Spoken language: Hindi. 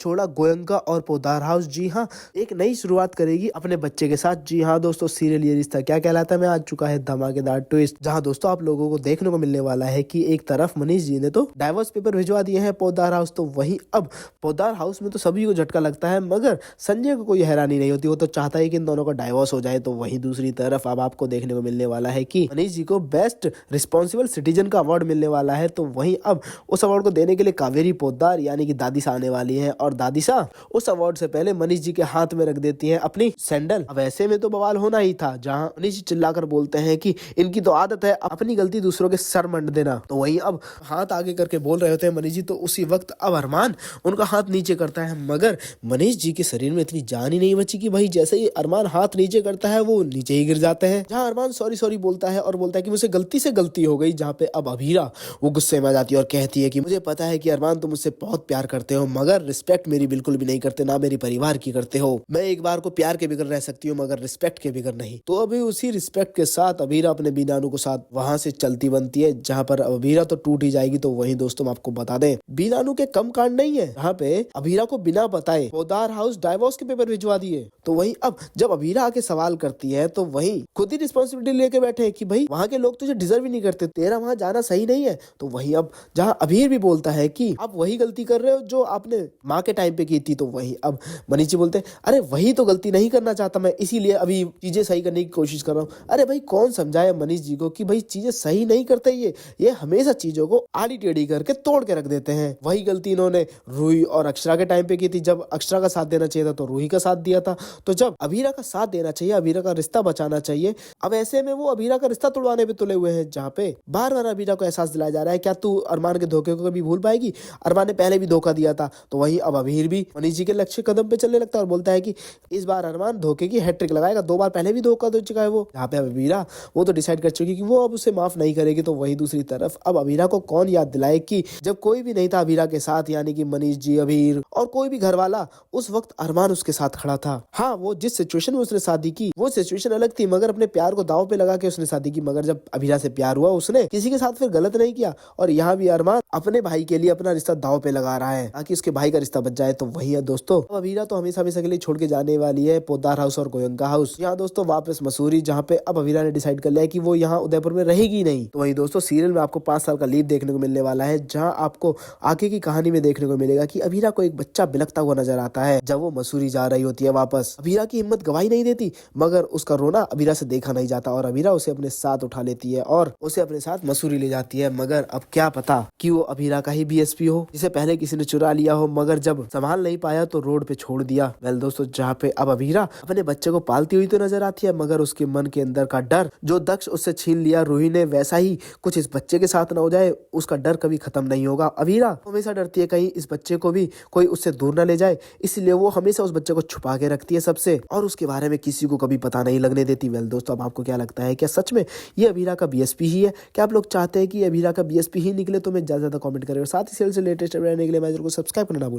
छोड़ा गोयंका और पोद्दार हाउस। जी हाँ, एक नई शुरुआत करेगी अपने बच्चे के साथ। जी हाँ दोस्तों, सीरियल ये रिश्ता क्या कहलाता है में आ चुका है धमाकेदार ट्विस्ट, जहाँ दोस्तों आप लोगों को देखने को मिलने वाला है कि एक तरफ मनीष जी ने तो डाइवोर्स पेपर भिजवा दिए हैं पोद्दार हाउस, तो वहीं अब पोद्दार हाउस में तो सभी को झटका लगता है, मगर संजय को कोई हैरानी नहीं होती। वो तो चाहता है कि इन दोनों का डाइवोर्स हो जाए। तो वहीं दूसरी तरफ अब आपको देखने को मिलने वाला है कि मनीष जी को बेस्ट रिस्पॉन्सिबल सिटीजन का अवार्ड मिलने वाला है। तो वहीं अब उस अवार्ड को देने के लिए कावेरी पोद्दार यानी कि दादी सा आने वाली है, और दादी सा उस अवार्ड से पहले मनीष जी के हाथ में रख देती हैं अपनी सैंडल। अब ऐसे में तो बवाल होना ही था, जहां मनीष जी चिल्लाकर बोलते हैं कि इनकी तो आदत है अपनी गलती दूसरों के सर मंड देना। तो वहीं अब हाथ आगे करके बोल रहे होते हैं मनीष जी, तो उसी वक्त अब अरमान उनका हाथ नीचे करता है, मगर मनीष जी के शरीर में इतनी जान ही नहीं बची कि भाई जैसे ही अरमान हाथ नीचे करता है वो नीचे ही गिर जाते हैं। जहां अरमान सॉरी सॉरी बोलता है और बोलता है कि मुझसे गलती से गलती हो गई, जहाँ पे अब अभीरा वो गुस्से में आ जाती है और कहती है कि मुझे पता है कि अरमान तुम मुझसे बहुत प्यार करते हो, मगर रिस्पेक्ट मेरी बिल्कुल भी नहीं करते, ना मेरी परिवार की करते हो। मैं एक बार को प्यार के बिगर रह सकती हूँ मगर रिस्पेक्ट के बिगर नहीं। तो अभी उसी रिस्पेक्ट के साथ अभीरा अपने बीनानू के साथ वहां से चलती बनती है, जहाँ पर अभीरा तो टूट ही जाएगी। तो वहीं दोस्तों हम आपको बता दें, बीनानू के कम कांड नहीं है, यहाँ पे अभीरा को बिना बताए पोद्दार हाउस डाइवोर्स के पेपर भिजवा दिए। तो वहीं अब जब अभीरा आके सवाल करती है तो वहीं खुद ही रिस्पॉन्सिबिलिटी लेके बैठे हैं कि भाई वहाँ के लोग तुझे डिजर्व ही नहीं करते, तेरा वहाँ जाना सही नहीं है। तो वहीं अब जहाँ अभीर भी बोलता है कि आप वही गलती कर रहे हो जो आपने माँ के टाइम पे की थी। तो वहीं अब मनीष जी बोलते हैं अरे वही तो गलती नहीं करना चाहता मैं, इसीलिए अभी चीजें सही करने की कोशिश कर रहा हूँ। अरे भाई कौन समझाए मनीष जी को कि भाई चीजें सही नहीं करते, ये हमेशा चीजों को आड़ी टेढ़ी करके तोड़ के रख देते हैं। वही गलती इन्होंने रूही और अक्षरा के टाइम पे की थी, जब अक्षरा का साथ देना चाहिए था तो रूही का साथ दिया था। तो जब अभीरा का साथ देना चाहिए, अभीरा का रिश्ता बचाना चाहिए, अब ऐसे में वो अभीरा का रिश्ता तोड़वाने पे तुले हुए हैं, जहाँ पे बार बार अभीरा को एहसास दिलाया जा रहा है क्या तू अरमान के धोखे को कभी भूल पाएगी, अरमान ने पहले भी धोखा दिया था। तो वहीं अब अभीर भी मनीष जी के लक्ष्य कदम पे चलने लगता है और बोलता है कि इस बार अरमान धोखे की हैट्रिक लगाएगा, 2 बार पहले भी धोखा दे चुका है वो। यहाँ पे अभीरा वो तो डिसाइड कर चुकी कि वो अब उसे माफ नहीं करेगी। तो वही दूसरी तरफ अब अभीरा को कौन याद दिलाए कि जब कोई भी नहीं था अभीरा के साथ, यानी कि मनीष जी, अभीर और कोई भी घर वाला, उस वक्त अरमान उसके साथ खड़ा था। हाँ, वो जिस सिचुएशन में उसने शादी की वो सिचुएशन अलग थी, मगर अपने प्यार को दांव पे लगा के उसने शादी की। मगर जब अभीरा से प्यार हुआ उसने किसी के साथ फिर गलत नहीं किया, और यहाँ भी अरमान अपने भाई के लिए अपना रिश्ता दांव पे लगा रहा है ताकि उसके भाई का रिश्ता बच जाए। तो वही है दोस्तों, अभीरा तो हमेशा हमेशा के लिए छोड़ के जाने वाली है पोद्दार हाउस और गोयंका हाउस। यहाँ दोस्तों वापस मसूरी, जहाँ पे अब अभीरा ने डिसाइड कर लिया है कि वो यहाँ उदयपुर में रहेगी नहीं। तो वही दोस्तों सीरियल में आपको 5 साल का लीव देखने को मिलने वाला है, जहाँ आपको आगे की कहानी में देखने को मिलेगा कि अभीरा को एक बच्चा बिलखता हुआ नजर आता है जब वो मसूरी जा रही होती है वापस। अभीरा की हिम्मत गवाही नहीं देती, मगर उसका रोना अभीरा से देखा नहीं जाता और अभीरा उसे अपने साथ उठा लेती है और उसे अपने साथ मसूरी ले जाती है। मगर अब क्या पता कि वो अभीरा का ही बीएसपी हो, जिसे पहले किसी ने चुरा लिया हो, मगर जब संभाल नहीं पाया तो रोड पे छोड़ दिया। वेल दोस्तों, जहाँ पे अब अभीरा अपने बच्चे को पालती हुई तो नजर आती है, मगर उसके मन के अंदर का डर जो दक्ष उससे छीन लिया रूही ने, वैसा ही कुछ इस बच्चे के साथ ना हो जाए, उसका डर कभी खत्म नहीं होगा। अभीरा हमेशा डरती है कहीं इस बच्चे को भी कोई उससे दूर ना ले जाए, इसलिए वो हमेशा उस बच्चे को छुपा के रखती है सबसे, और उसके बारे में किसी को कभी पता नहीं लगने देती। वेल दोस्तों, अब आपको क्या लगता है, क्या सच में ये अभीरा का बीएसपी ही है? क्या आप लोग चाहते हैं कि अभीरा का बीएसपी ही निकले? तो मैं ज्यादा कमेंट करें और साथ ही सेल से लेटेस्ट रहने के लिए मेरे को सब्सक्राइब करना ना भूलें।